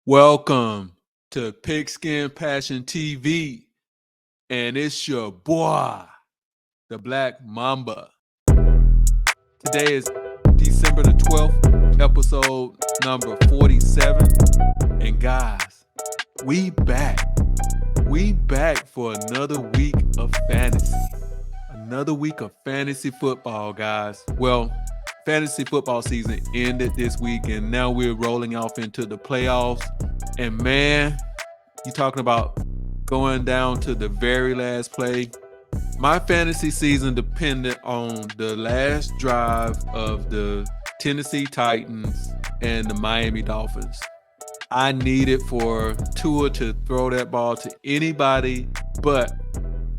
Welcome to Pigskin Passion TV, and it's your boy, the Black Mamba. Today is December the 12th, episode number 47. And guys, we back. We back for another week of fantasy. Another week of fantasy football, guys. Well, fantasy football season ended this week, and now we're rolling off into the playoffs. And man, you talking about going down to the very last play. My fantasy season depended on the last drive of the Tennessee Titans and the Miami Dolphins. I needed for Tua to throw that ball to anybody but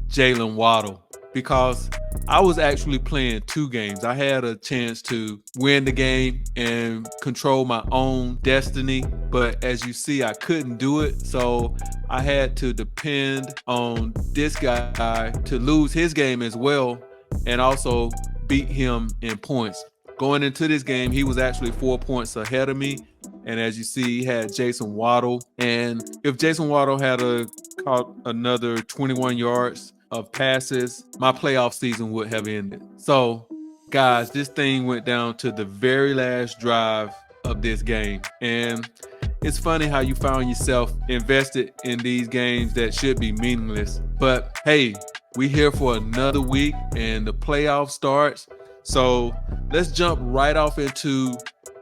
Jalen Waddle, because I was actually playing two games. I had a chance to win the game and control my own destiny, but as you see, I couldn't do it. So I had to depend on this guy to lose his game as well and also beat him in points. Going into this game, he was actually 4 points ahead of me. And as you see, he had Jason Waddle. And if Jason Waddle had caught another 21 yards of passes, my playoff season would have ended. So, guys, this thing went down to the very last drive of this game. And it's funny how you found yourself invested in these games that should be meaningless. But hey, we here for another week and the playoff starts. So let's jump right off into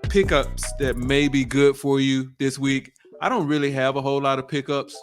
pickups that may be good for you this week. I don't really have a whole lot of pickups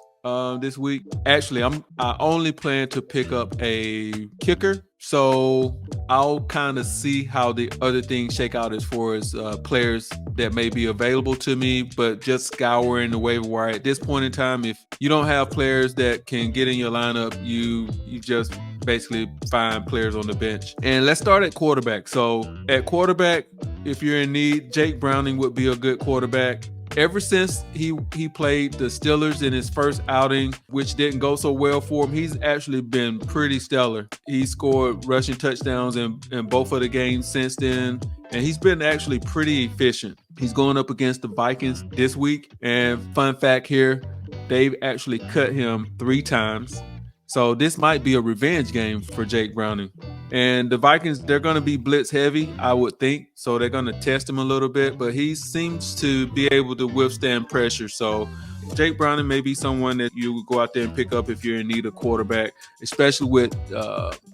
this week. Actually, I only plan to pick up a kicker. So I'll kind of see how the other things shake out as far as players that may be available to me, but just scouring the waiver wire at this point in time. If you don't have players that can get in your lineup, you just basically find players on the bench. And let's start at quarterback. So at quarterback, if you're in need, Jake Browning would be a good quarterback. Ever since he played the Steelers in his first outing, which didn't go so well for him, he's actually been pretty stellar. He scored rushing touchdowns in both of the games since then, and he's been actually pretty efficient. He's going up against the Vikings this week, and fun fact here, they've actually cut him 3 times. So this might be a revenge game for Jake Browning. And the Vikings, they're going to be blitz heavy, I would think. So they're going to test him a little bit, but he seems to be able to withstand pressure. So Jake Browning may be someone that you would go out there and pick up if you're in need of quarterback, especially with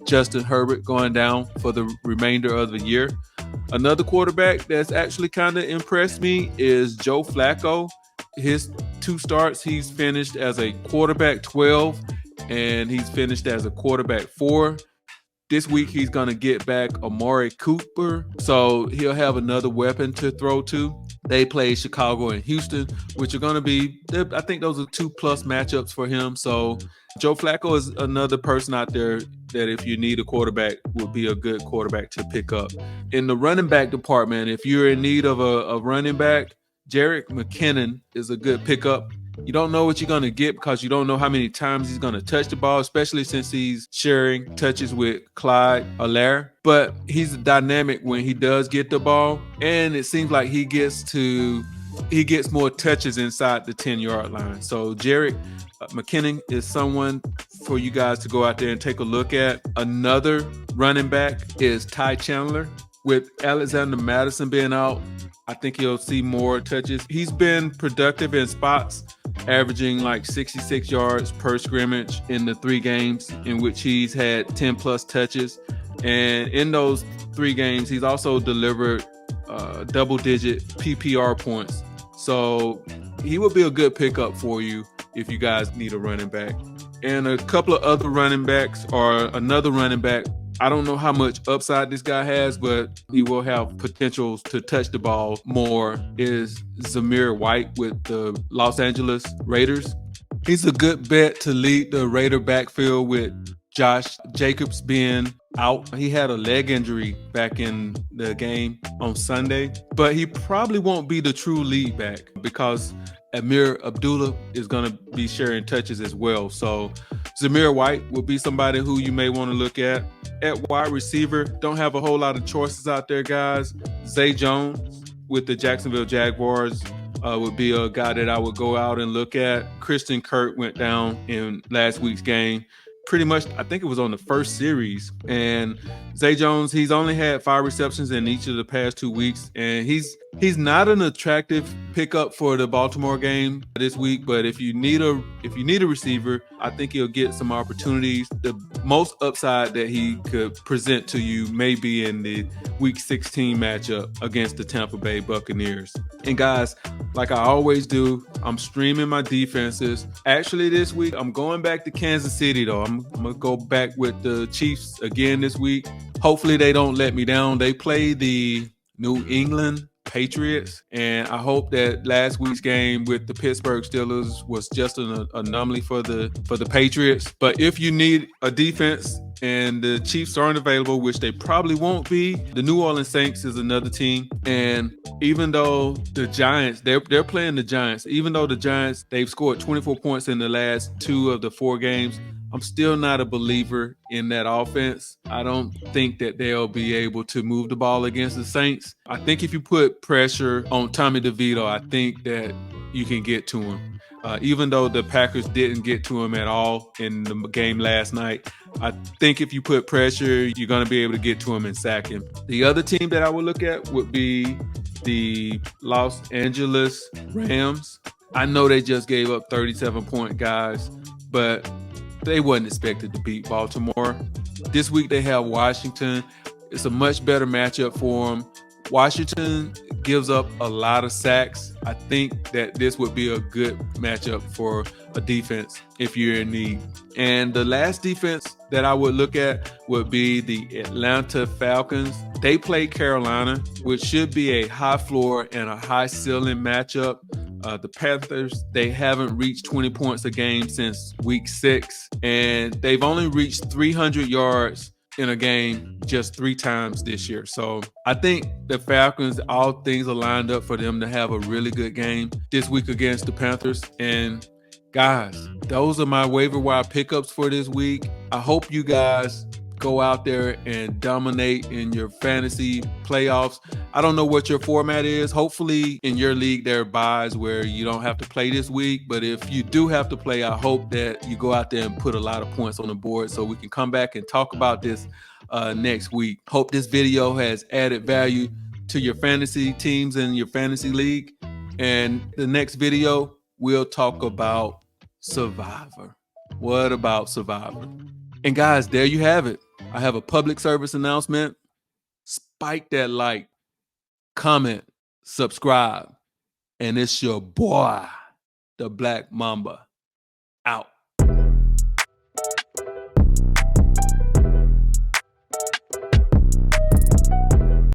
Justin Herbert going down for the remainder of the year. Another quarterback that's actually kind of impressed me is Joe Flacco. His 2 starts, he's finished as a quarterback 12, and he's finished as a quarterback 4. This week, he's going to get back Amari Cooper, so he'll have another weapon to throw to. They play Chicago and Houston, which are going to be, I think those are 2+ matchups for him. So Joe Flacco is another person out there that if you need a quarterback would be a good quarterback to pick up. In the running back department, if you're in need of a running back, Jerick McKinnon is a good pickup. You don't know what you're going to get because you don't know how many times he's going to touch the ball, especially since he's sharing touches with Clyde Allaire. But he's dynamic when he does get the ball, and it seems like he gets more touches inside the 10-yard line. So Jerick McKinnon is someone for you guys to go out there and take a look at. Another running back is Ty Chandler. With Alexander Madison being out, I think he'll see more touches. He's been productive in spots, averaging like 66 yards per scrimmage in the 3 games in which he's had 10+ touches. And in those 3 games, he's also delivered double-digit PPR points. So he would be a good pickup for you if you guys need a running back. And a couple of other running backs, or another running back, I don't know how much upside this guy has, but he will have potential to touch the ball more, is Zamir White with the Los Angeles Raiders. He's a good bet to lead the Raider backfield with Josh Jacobs being out. He had a leg injury back in the game on Sunday, but he probably won't be the true lead back because Amir Abdullah is going to be sharing touches as well. So Zamir White will be somebody who you may want to look at. At wide receiver, don't have a whole lot of choices out there, guys. Zay Jones with the Jacksonville Jaguars would be a guy that I would go out and look at. Christian Kirk went down in last week's game. Pretty much, I think it was on the first series. And Zay Jones, he's only had 5 receptions in each of the past 2 weeks, and he's not an attractive pickup for the Baltimore game this week. But if you need a receiver, I think he'll get some opportunities. The most upside that he could present to you may be in the Week 16 matchup against the Tampa Bay Buccaneers. And guys, like I always do, I'm streaming my defenses. Actually, this week, I'm going back to Kansas City, though. I'm going to go back with the Chiefs again this week. Hopefully, they don't let me down. They play the New England Patriots, and I hope that last week's game with the Pittsburgh Steelers was just an anomaly for the Patriots. But if you need a defense and the Chiefs aren't available, which they probably won't be, the New Orleans Saints is another team. And even though the Giants, they're playing the Giants, even though the Giants, they've scored 24 points in the last 2 of the 4 games, I'm still not a believer in that offense. I don't think that they'll be able to move the ball against the Saints. I think if you put pressure on Tommy DeVito, I think that you can get to him. Even though the Packers didn't get to him at all in the game last night, I think if you put pressure, you're going to be able to get to him and sack him. The other team that I would look at would be the Los Angeles Rams. I know they just gave up 37-point guys, but they wasn't expected to beat Baltimore. This week they have Washington. It's a much better matchup for them. Washington gives up a lot of sacks. I think that this would be a good matchup for a defense if you're in need. And the last defense that I would look at would be the Atlanta Falcons. They play Carolina, which should be a high floor and a high ceiling matchup. The Panthers, they haven't reached 20 points a game since week 6, and they've only reached 300 yards in a game just 3 times this year. So I think the Falcons, all things are lined up for them to have a really good game this week against the Panthers. And guys, those are my waiver wire pickups for this week. I hope you guys go out there and dominate in your fantasy playoffs. I don't know what your format is. Hopefully in your league there are buys where you don't have to play this week. But if you do have to play, I hope that you go out there and put a lot of points on the board so we can come back and talk about this next week. Hope this video has added value to your fantasy teams and your fantasy league. And the next video, we'll talk about Survivor. What about Survivor? And guys, there you have it. I have a public service announcement. Spike that like, comment, subscribe. And it's your boy, the Black Mamba, out.